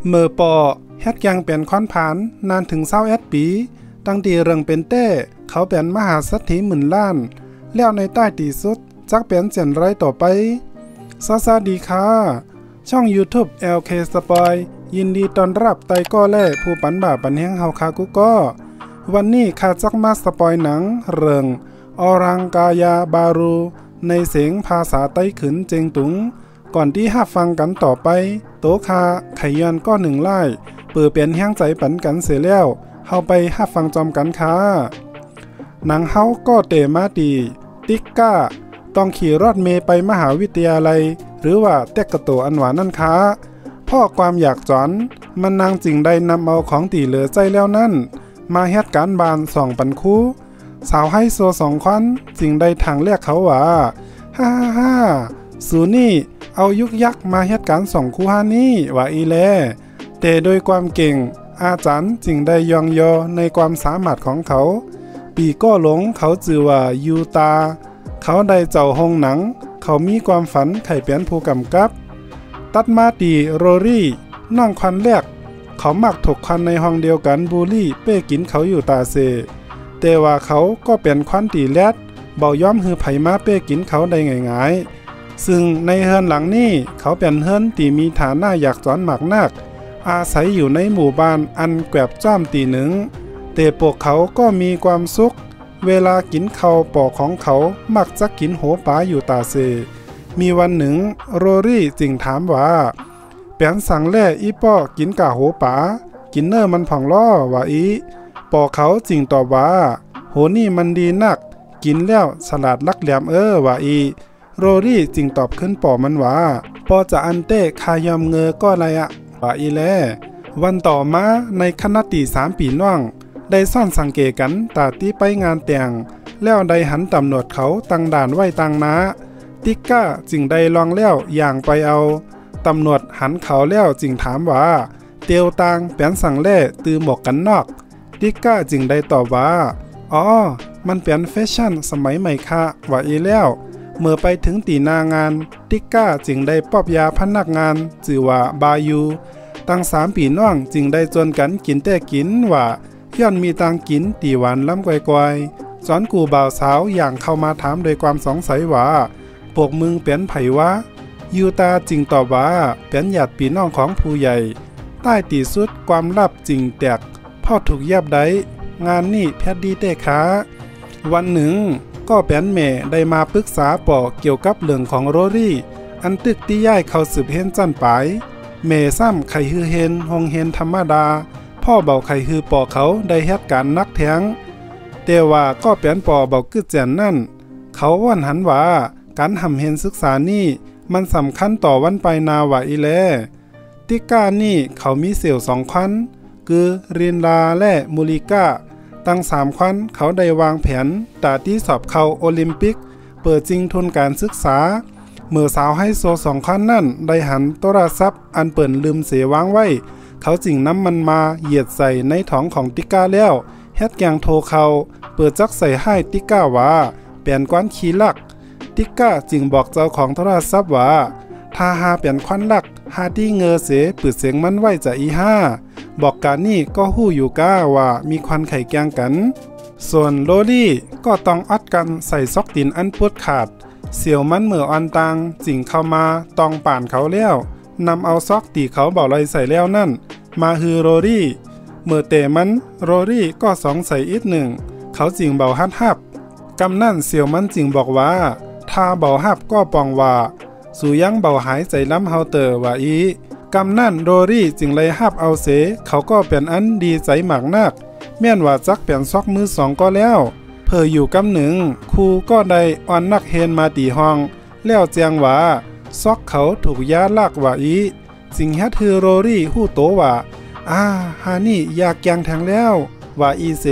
เมื่อปอเฮ็ดยังเป็นค้อนผานนานถึง21ปีตั้งตีเรื่องเป็นเต้เขาเป็นมหาเศรษฐีหมื่นล้านแล้วในใต้ตีสุดจักเป็นเจนไรต่อไปสวัสดีค่ะช่อง YouTube LK Spoil ยินดีต้อนรับไตก้อแล่ผู้ปันบ่าปันแห้งเฮาคากุก็วันนี้ข้าจักมาสปอยหนังเรื่องอรังกายาบารูในเสียงภาษาไต้ขืนเจงตุงก่อนที่ฟังกันต่อไปโตคาไขย้อนก็หนึ่งไล่เปิดเป็นแห้งใจปันกันเสียแล้วเฮาไปฟังจอมกันค่ะหนังเฮาก็เตมาดีติ๊กก้าต้องขี่รถเมล์ไปมหาวิทยาลัยหรือว่าเต็กกะโตอันหวานนั่นค่ะพ่อความอยากจอนมันนางจิงได้นำเอาของตีเหลือใจแล้วนั่นมาเฮ็ดการบานส่องปันคู่สาวให้โซ2ควันจิงได้ทางเรียกเขาว่าฮ่าสูนี่เอายุกยักมาเฮ็ดการส่องคู่หานี่ว่าอีแลแต่โดยความเก่งอาจารย์จิงได้ยองยอในความสามารถของเขาปีก็หลงเขาจื่อว่ายูตาเขาได้เจ้าห้องหนังเขามีความฝันไข่เปลี่ยนผู้กำกับตัดมาตีโรรี่น้องควันแรกเขามักถกควันในห้องเดียวกันบูลลี่เป้กินเขาอยู่ตาเซแต่ว่าเขาก็เป็นควันตีแรดเบาย้อมหือไผมาเป้กินเขาได้ง่ายๆซึ่งในเฮือนหลังนี้เขาเป็นเฮือนตีมีฐานะอยากจอนหมักนักอาศัยอยู่ในหมู่บ้านอันแกวบจ้อมตีหนึ่งแต่พวกเขาก็มีความสุขเวลากินข้าวปอกของเขามักจะกินโหปลาอยู่ตาเซมีวันหนึ่งโรรี่จึงถามว่าแปนสั่งแล่อีป้อกินกะโหปลากินเนอร์มันผ่องล้อว่าอีปอเขาจึงตอบว่าโหนี่มันดีนักกินแล้วฉลาดลักแหลมว่าอีโรรี่จึงตอบขึ้นปอมันว่าปอจะอันเต้คายอมเงอก็อะไรอะว่าอีแลวันต่อมาในคณะตี3ปีน้องได้ซ่อนสังเกตกันตาตีไปงานแต่งแล้วได้หันตำรวจเขาตั้งด่านไว้ตั้งนาติ๊กก้าจึงได้ลองแล้วอย่างไปเอาตำรวจหันเขาแล้วจึงถามว่าเตียวตางแปนสั่งแล่ตือหมวกกันนอกติ๊กก้าจึงได้ตอบว่าอ๋อมันเป็นแฟชั่นสมัยใหม่ค่ะว่าอีแล้วเมื่อไปถึงตีนางานติ๊กก้าจึงได้ปอบยาพนักงานชื่อว่าบายูตั้ง3ปีน้องจึงได้จนกันกินแต่กินว่าย้อนมีตังกินตีหวานล้ำไกวๆสอนกูบ่าวสาวอย่างเข้ามาถามโดยความสงสัยว่าพวกมึงเป็นไผวะยูตาจึงตอบว่าเป็นญาติพี่น้องของผู้ใหญ่ใต้ตีสุดความลับจริงแตกพ่อถูกแยบได้งานนี่แพทย์ดีเต้ขาวันหนึ่งก็เป็นแม่ได้มาปรึกษาปอเกี่ยวกับเรื่องของโรรี่อันตึกที่ย้ายเขาสืบเห็นจันปายแม่ซ้ำไข่ฮือเฮนหงเฮนธรรมดาพ่อเบาไข่ฮือปอเขาได้เหตุการณ์นักแทงแต่ว่าก็เป็นปอเบากึดแจนนั่นเขาวันหันว่าการทำเห็นศึกษานี่มันสำคัญต่อวันไปนาว่าอีแลติก้านี่เขามีเสี่ยว2ควันคือรินลาและมูลิก้าตั้ง3ควันเขาได้วางแผนตาที่สอบเข้าโอลิมปิกเปิดจริงทุนการศึกษาเมื่อสาวให้โซ2ควันนั่นได้หันโทรศัพท์อันเปิ่นลืมเสียวางไว้เขาจึงนำมันมาเหยียดใส่ในท้องของติก้าแล้วเฮ็ดแกงโทเขาเปิดจักใส่ให้ติก้าว่าเป็นก้อนขี้ลักติก้าจึงบอกเจ้าของโทรศัพท์ว่าถ้าหาเป็นควันลักหาที่เงอเสปืดเสียงมันไว้จะอี5บอกการนี่ก็หู้อยู่ก้าว่ามีควันไข่แกงกันส่วนโรลี่ก็ต้องอัดกันใส่ซอกตินอันปวดขาดเสี่ยวมันเหมืออันตังจิงเข้ามาตองป่านเขาแล้วนำเอาซอกตีเขาเบาเลยใส่แล้วนั่นมาฮือโรรี่เมื่อเตะมันโรรี่ก็สองใส่อีกหนึ่งเขาจิงเบาฮับกำนั่นเสี่ยวมันจิงบอกว่าถ้าเบาฮับก็ปองว่าสู่ยังเบาหายใจล้ำเฮาเตอว่าอีกำนั่นโรรี่จึงเลยฮับเอาเสเขาก็เป็นอันดีใจหมากนักแม่นว่าจักเป็นซอกมือ2ก็แล้วเพออยู่กำหนึ่งครูก็ได้อ่อนนักเฮนมาตีห้องแล้วแจ้งว่าซอกเขาถูกยาลากว่าอีสิงเฮ็ดฮือโรรี่ฮู้โตว่าฮานี่อยากแกงแทงแล้วว่าอีเส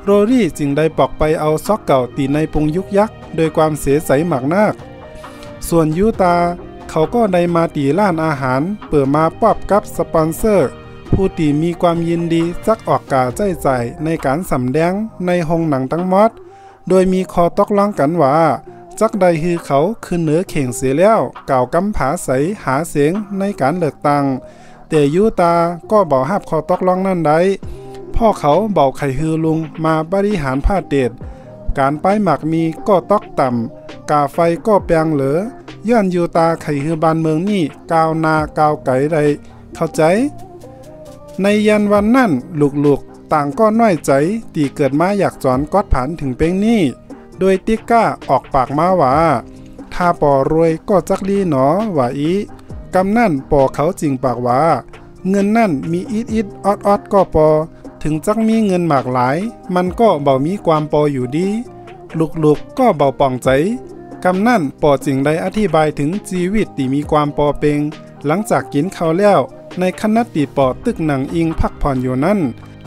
โรรี่จึงได้ปอกไปเอาซอกเก่าตีในปุงยุกยักโดยความเสียใสหมักนักส่วนยูตาเขาก็ได้มาตีร้านอาหารเปิดมาปอบกับสปอนเซอร์ผู้ตีมีความยินดีจักออกกาใจใจในการสำแดงในโรงหนังทั้งหมดโดยมีคอตกลงกันว่าจักใดฮือเขาขึ้นเหนือเข่งเสียแล้วกล่าวกำผาใสหาเสียงในการเลือกตั้ง แต่ยูตาก็บ่ฮับข้อตกลงนั้นได้พ่อเขาเบาไข่ฮือลุงมาบริหารผ้าเดชการป้ายหมักมีก็ตอกต่ำกาไฟก็แปลงเหลือย้อนยูตาไข่ฮือบานเมืองนี่กาวนาก้าวไก่ใดเข้าใจในยันวันนั่นลูกๆต่างก็น้อยใจตีเกิดมาอยากจอนกอดผันถึงเป้งนี่โดยติ๊กก้าออกปากมาว่าถ้าปอรวยก็จักดีหนอว่าอีกำนั่นปอเขาจริงปากว่าเงินนั่นมีอิดออดก็ปอถึงจักมีเงินหมากหลายมันก็เบามีความปออยู่ดีลูกก็เบาป่องใจกำนั่นปอจริงได้อธิบายถึงชีวิตที่มีความปอเปงหลังจากกินข้าวแล้วในคณะตีปอตึกหนังอิงพักผ่อนอยู่นั่น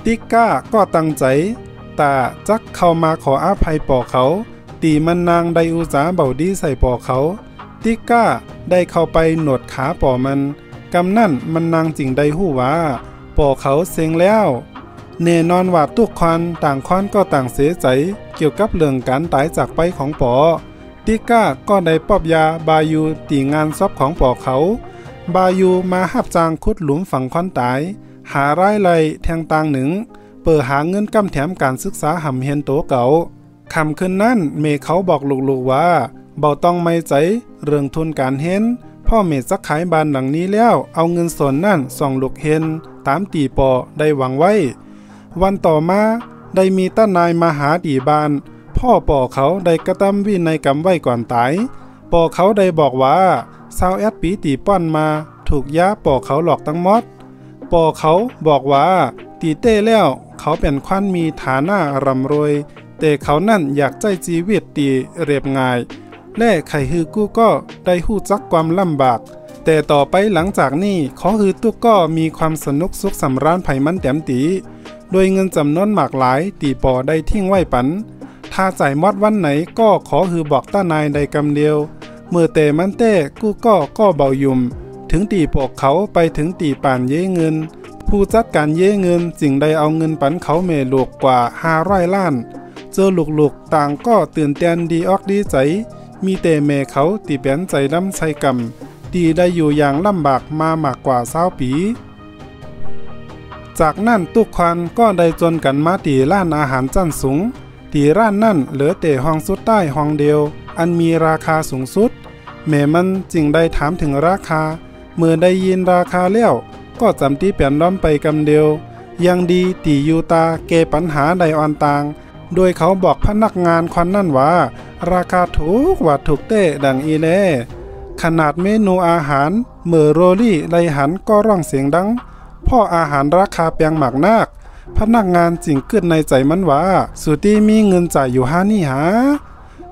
ติ๊กก้าก็ตั้งใจแต่จักเข้ามาขออภัยปอเขาตีมันนางได้อุจาเบาดีใส่ปอเขาติ๊กก้าได้เข้าไปหนวดขาปอมันกำนั่นมันนางจริงได้หู้ว่าปอเขาเซ็งแล้วแน่นอนว่าทุกคนต่างคนก็ต่างเสียใจเกี่ยวกับเรื่องการตายจากไปของปอติ๊กก้าก็ได้ปอบยาบายูตีงานซอบของปอเขาบายูมาหับจางขุดหลุมฝังคนตายหารายไรแทงต่างหนึ่งเปิดหาเงินกำแถมการศึกษาหำเฮียนโตเก่าคำขึ้นนั้นเมเขาบอกลูกๆว่าเบาต้องไม่ใจเรื่องทุนการเห็นพ่อเมจักขายบ้านหลังนี้แล้วเอาเงินส่วนนั่นส่องลูกเห็นตามตีปอได้หวังไว้วันต่อมาได้มีต้านายมาหาตีบ้านพ่อปอเขาได้กระทำวินัยกรรมไว้ก่อนตายปอเขาได้บอกว่า21 ปีตีป้อนมาถูกย้าปอเขาหลอกทั้งหมดปอเขาบอกว่าตีเต้แล้วเขาเป็นควันมีฐานะร่ำรวยแต่เขานั่นอยากใจชีวิตตีเรียบง่ายและไข่ฮือกู้ก็ได้หู้จักความลำบากแต่ต่อไปหลังจากนี้ขอฮือตุกก็มีความสนุกสุขสำราญไผมันแต้มตีโดยเงินจำนวนมากหลายตีปอได้ทิ้งไว้ปันถ้าจ่ายมอดวันไหนก็ขอฮือบอกต้านายใดกำเดียวเมื่อแต่มันเต้กู้ก็เบายุ่มถึงตีปอกเขาไปถึงตีป่านเย้เงินผู้จัดการเย้เงินจึงได้เอาเงินปันเขาเมลูกกว่า500 ล้านเจอลูกๆต่างก็ตื่นเต้นดีออกดีใจมีแต่แม่เขาตีเปลี่ยนใจน้ำใส่กำตีได้อยู่อย่างลำบากมามากกว่า20 ปีจากนั้นทุกคนก็ได้จนกันมาตีร้านอาหารชั้นสูงตีร้านนั่นเหลือแต่ห้องสุดใต้ห้องเดียวอันมีราคาสูงสุดแม่มันจึงได้ถามถึงราคาเมื่อได้ยินราคาแล้วก็จำที่เปลี่ยนล้อมไปกำเดียวยังดีตียูตาเกปัญหาใดอ่อนต่างโดยเขาบอกพนักงานคนนั่นว่าราคาถูกว่าถูกเต้ดังอีเล่ขนาดเมนูอาหารเมื่อโรลี่ไลหันก็ร้องเสียงดังพ่ออาหารราคาแปลงหมากนักพนักงานจึงเกิดในใจมันว่าสุตีมีเงินจ่ายอยู่นี่หา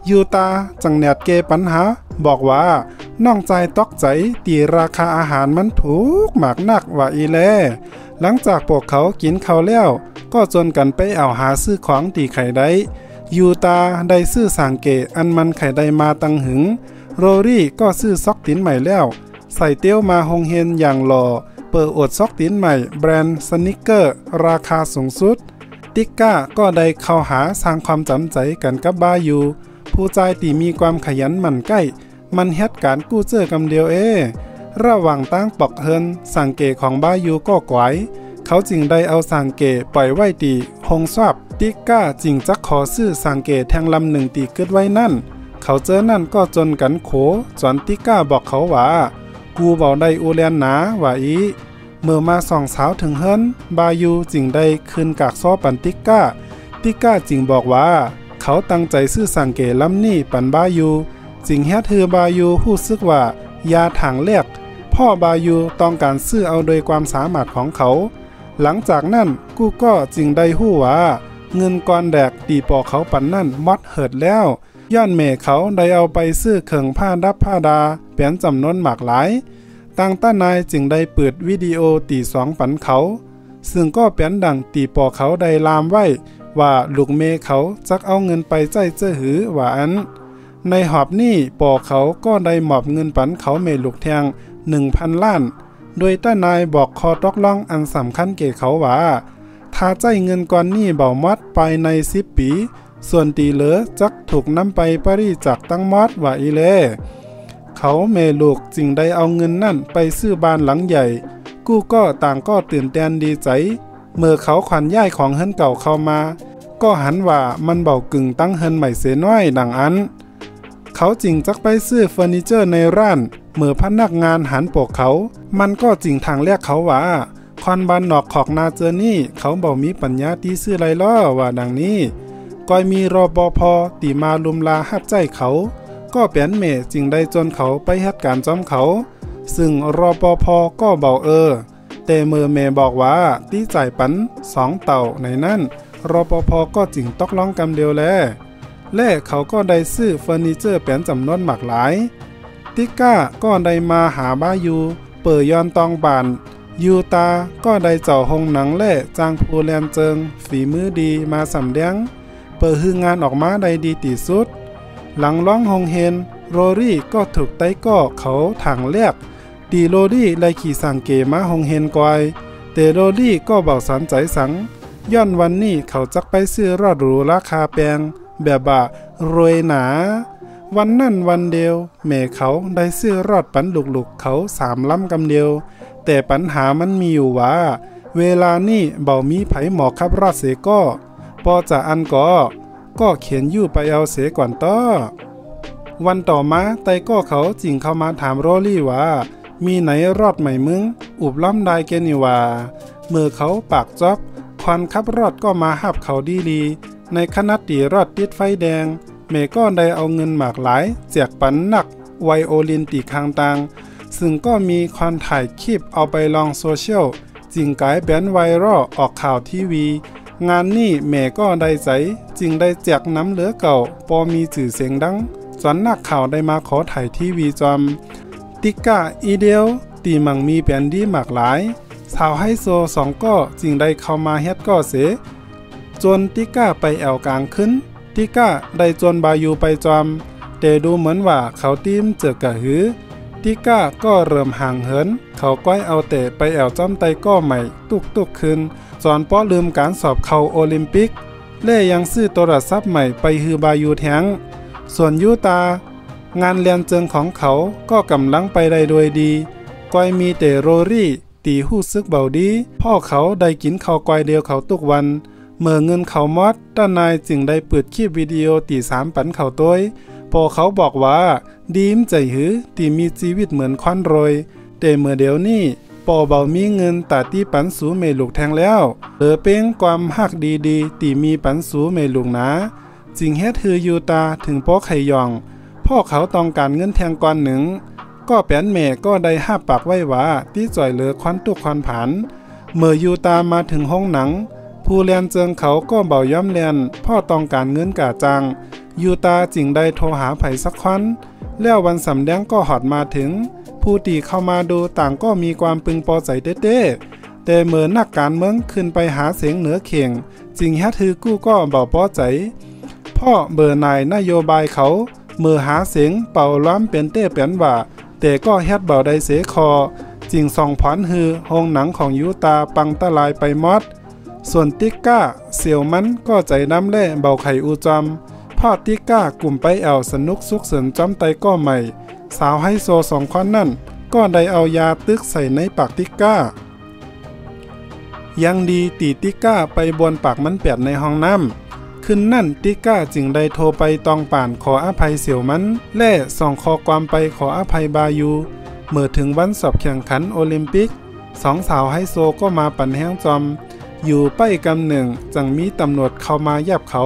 ยูตาจังแนดเกปัญหาบอกว่าน้องใจตอกใจตีราคาอาหารมันถูกมากนักว่าอีแลหลังจากพวกเขากินข้าวแล้วก็จนกันไปเอาหาซื้อของตีไข่ได้ยูตาได้ซื้อสังเกตอันมันไข่ได้มาตั้งหึงโรรี่ก็ซื้อซอกตินใหม่แล้วใส่เตี้ยวมาฮงเฮนอย่างหล่อเปิดอดซอกตินใหม่แบรนด์สนิกเกอร์ราคาสูงสุดติ๊กก้าก็ได้เข้าหาสร้างความจำใจกันกับบายูผู้ใจตีมีความขยันหมั่นใกล้มันเฮ็ดการกู้เจอกำเดียวระหว่างตั้งปอกเฮินสังเกตของบายูก็กวายเขาจึงได้เอาสังเกตปล่อยไว้ตีหงสวับติ๊กก้าจึงจักขอซื้อสังเกตแทงลำหนึ่งตีเกิดไว้นั่นเขาเจอนั่นก็จนกันโขจอนติ๊กก้าบอกเขาว่ากูเบาได้อูแลนหนาว่าอีเมื่อมาส่องสาวถึงเฮินบายูจึงได้คืนกากซ้อปันติ๊กก้าจึงบอกว่าเขาตั้งใจซื้อสังเกตลำนี้ปันบายูจึงเฮ็ดให้บายูรู้สึกว่ายาถังแรกพ่อบายูต้องการซื้อเอาโดยความสามารถของเขาหลังจากนั้นกูก็จึงได้ฮู้ว่าเงินก้อนแดกตีปอเขาปันนั่นมอดเหิดแล้วย้อนแม่เขาได้เอาไปซื้อเครื่องผ้าดับผ้าดาเป็นจำนวนมากหลายต่างต้านายจึงได้เปิดวิดีโอตี2ปันเขาซึ่งก็เป็นดังตีปอเขาได้ลามไว้ว่าลูกเมเขาจักเอาเงินไปใจเจ้อหือว่าอันในหอบนี้ปอเขาก็ได้มอบเงินปันเขาเมลูกแทง 1,000 ล้านโดยต้านายบอกคอตกลงอันสำคัญเก่เขาว่าถ้าใจเงินก้อนนี้เบามัดไปใน10 ปีส่วนตีเหลือจักถูกนำไปปริจาคตั้งมอดว่าอีเล่เขาเมลูกจึงได้เอาเงินนั่นไปซื้อบ้านหลังใหญ่ กู้ก็ต่างก็ตื่นเต้นดีใจเมื่อเขาขวัญย้ายของเฮิรนเก่าเข้ามาก็หันว่ามันเบากึ่งตั้งเฮิรนใหม่เสียน้อยดังอันเขาจริงจักไปซื้อเฟอร์นิเจอร์ในร้านเมื่อพนักงานหันปกเขามันก็จริงทางแรกเขาว่าคอนบ้านนอกขอกนาเจอนี่เขาบ่มีปัญญาตีซื้อไรล้อว่าดังนี้ก้อยมีรปภ.ตีมาลุมลาหับใจเขาก็เปลี่ยนเมจึงได้จนเขาไปเฮ็ดการจอมเขาซึ่งรปภ.ก็เบาแต่เมื่อเมบอกว่าตีจ่ายปัน2เต่าในนั้นรปภ.ก็จริงตกลงกำเดียวและเขาก็ได้ซื้อเฟอร์นิเจอร์เป็นจำนวนมากหลายติก้าก็ได้มาหาบ้าอยู่เปิดย้อนตองบานยูตาก็ได้เจ้าหงหนังและจางผู้แลนเจิงฝีมือดีมาสำแดงเปิดฮืองานออกมาได้ดีที่สุดหลังร้องหงเฮนโรรี่ก็ถูกไต้ก้อเขาทางแรกดีโรรี่ไล่ขี่สังเกมาหงเฮนกวายแต่โรรี่ก็เบาสันใจสังย้อนวันนี้เขาจักไปซื้อรอดหรูราคาแพงแบบว่ารวยหนาวันนั่นวันเดียวแม่เขาได้ซื้อรอดปันลูกๆเขา3ลำกำเดียวแต่ปัญหามันมีอยู่ว่าเวลานี้เบามีไผหมอขับรอดเสก็พอจะอันก็เขียนอยู่ไปเอาเสก่อนต้อวันต่อมาไต้ก็เขาจริงเข้ามาถามโรลี่ว่ามีไหนรอดไหมมึงอุบล้ำได้แกนี่ว่าเมื่อเขาปากจอบควันขับรอดก็มาหับเขาดีในขณะตีรอดติดไฟแดงเมก็ได้เอาเงินหมากหลายแจกปันนักไวโอลินตีคางต่างซึ่งก็มีคอนถ่ายคลิปเอาไปลองโซเชียลจริงกลายเป็นไวรัลออกข่าวทีวีงานนี้แม่ก็ได้ใจจึงได้แจกน้ำเหลือเก่าพอมีสื่อเสียงดังจนนักข่าวได้มาขอถ่ายทีวีจอมติก้าอีเดียวตีมังมีแผนดีหมากหลายสาวไฮโซ2ก็จึงได้เข้ามาเฮ็ดก็เสจนติก้าไปแอวกลางขึ้นติก้าได้จนบายูไปจอมแต่ดูเหมือนว่าเขาตีมเจอกะหือติก้าก็เริ่มห่างเหินเขาก้อยเอาแต่ไปแอวจอมไตก็ใหม่ตุกขึ้นจอนป้อลืมการสอบเข้าโอลิมปิกและยังซื้อโทรศัพท์ใหม่ไปฮือบายูแทงส่วนยูตางานเรียนเจิงของเขาก็กำลังไปได้โดยดีก้อยมีแต่โรรี่ตีหู้ซึกเบาดีพ่อเขาได้กินข้าวก้อยเดียวเขาทุกวันเมื่อเงินเขามอดด้านนายจึงได้เปิดคลิปวิดีโอตี3ปันเขาต้วยพอเขาบอกว่าดีมใจหือตีมีชีวิตเหมือนควันโรยแต่เมื่อเดี๋ยวนี้ปอเบามีเงินตาตีปันสูเมลูกแทงแล้วเป้งความหักดีตีมีปันสูเมลูกนะจึงเฮ็ดฮือยูตาถึงป้อไขยองพ่อเขาต้องการเงินแทงก่อนหนึ่งก็แป้นแม่ก็ได้ห้าปากไว้ว่าที่จ่อยเหลือควันตุกควันผันเมื่อยูตามาถึงห้องหนังผู้เรียนเจิงเขาก็เบาย่ำเรียนพ่อต้องการเงินกะจังยูตาจึงได้โทรหาไผสักควันแล้ววันสำแดงก็หอดมาถึงผู้ตีเข้ามาดูต่างก็มีความพึงพอใจเต้แต่เมื่อนักการเมืองขึ้นไปหาเสียงเหนือเข่งจึงฮัดฮือกู้ก็เบาพอใจพ่อเบอร์นายนโยบายเขาเมื่อหาเสียงเป่าล้อมเป็นเต้เป็นว่าแต่ก็ฮัดเบาได้เสคอจึงส่องผันฮือห้องหนังของยูตาปังตะลายไปมอดส่วนติก้าเสี่ยวมันก็ใจน้ำแล่เบาไข่อูจอมพ่อติก้ากลุ่มไปแอวสนุกสุขเสริญจอมไตก็ใหม่สาวไฮโซ2คนนั่นก็ได้เอายาตึกใส่ในปากติก้ายังดีตีติก้าไปบนปากมันแปดในห้องน้ำขึ้นนั่นติก้าจึงได้โทรไปตองป่านขออภัยเสี่ยวมันและส่งข้อความไปขออภัยบายูเมื่อถึงวันสอบแข่งขันโอลิมปิก2สาวไฮโซก็มาปั่นแห้งจอมอยู่ไปกำหนึ่งจังมีตำรวจเข้ามายับเขา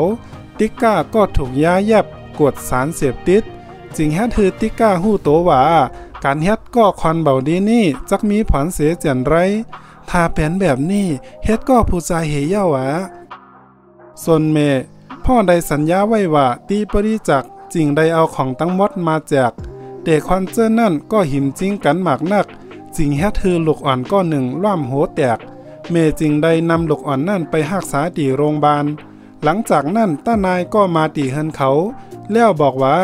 ติก้าก็ถูกย้ายับกดสารเสพติดจึงแฮดฮือติก้าหู้โตว่าการเฮ็ดก็ควันเบาดีนี่จักมีผลเสียจันไรถ้าเป็นแบบนี้เฮ็ดก็ผู้ใจเหี่ยวหวะส่วนเมพ่อได้สัญญาไว้ว่าตีบริจักจึงได้เอาของทั้งหมดมาแจกแต่ควันเจอนั่นก็หิมจริงกันมากนักจึงแฮดฮือลูกอ่อนก็หนึ่งล่อมโหแตกเมจึงได้นำลูกอ่อนนั่นไปรักษาที่โรงพยาบาลหลังจากนั้นต้านายก็มาตีเฮินเขาแล้วบอกว่า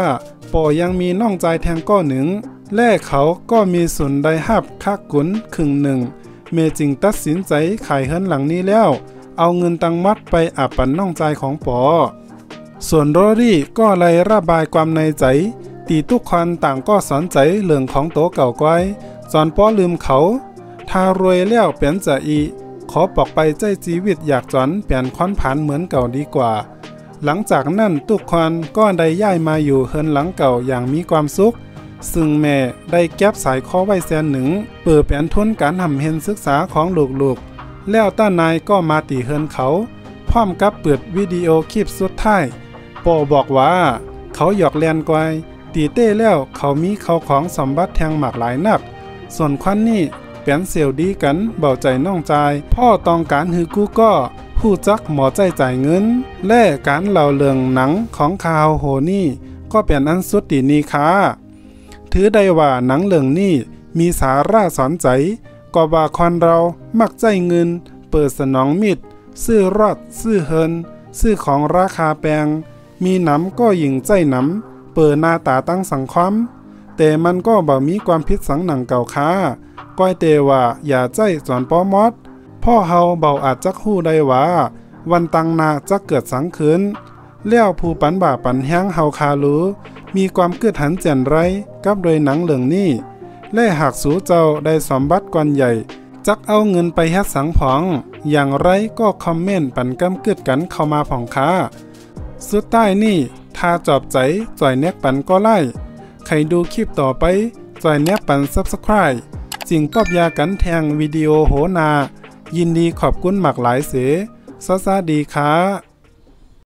ปอยังมีน้องใจแทงก้อหนึ่งและเขาก็มีส่วนได้หับค่ากุนครึ่งหนึ่งเมจึงตัดสินใจขายเฮินหลังนี้แล้วเอาเงินตังมัดไปอาปันน้องใจของปอส่วนโรรี่ก็เลยระบายความในใจตีทุกคนต่างก็สนใจเรื่องของโตเก่าก้อยจอนป้อลืมเขา ถ้ารวยแล้วเปลี่ยนจะอีขอปอกไปใจชีวิตอยากจอนเปลี่ยนค้อนผ่านเหมือนเก่าดีกว่าหลังจากนั้นทุกคนก็ได้ย้ายมาอยู่เฮินหลังเก่าอย่างมีความสุขซึ่งแม่ได้แก็บสายคอไว้แสนหนึ่งเปิดแผนทุนการทำเฮนศึกษาของลูกๆแล้วต้านายก็มาตีเฮินเขาพร้อมกับเปิดวิดีโอคลิปสุดท้ายโปบอกว่าเขาหยอกเลียนกวายตีเต้แล้วเขามีเขาของสมบัติแทงหมากหลายนักส่วนควันนี่เปลี่ยนเสี่ยวดีกันเบาใจน้องใจพ่อต้องการฮือกู้ก็ผู้จักหมอใจจ่ายเงินและการเล่าเรื่องหนังของข่าวโหนี่ก็เป็นอันสุดดีนี้ค่ะถือได้ว่าหนังเรื่องนี้มีสาระสอนใจก็ว่าคนเรามักใจเงินเปิดสนองมิตรซื้อรอดซื้อเฮินซื้อของราคาแพงมีหนำก็ยิงใจหนำเปิดหน้าตาตั้งสังความแต่มันก็บ่มีความผิดสังหนังเก่าค้าก้อยเตว่าอย่าใจสอนป้อมอดพ่อเฮาเบาอาจจักฮู้ได้ว่าวันตังนาจะเกิดสังคืนแล้วผู้ปันบ่าปันแห้งเฮาคารู้มีความเกิดหันเจนไรกับโดยหนังเรื่องนี้และหากสูเจ้าได้สมบัติก่อนใหญ่จักเอาเงินไปเฮ็ดสังผองอย่างไรก็คอมเมนต์ปันกำเกิดกันเข้ามาผ่องค้าสุดท้ายนี่ถ้าจอบใจจ่อยแนกปันก็ไล่ใครดูคลิปต่อไปจ่อยแนกปัน Subscribe จิงปอบยากันแทงวิดีโอโหนายินดีขอบคุณหมากหลายเสสวัสดีค่ะ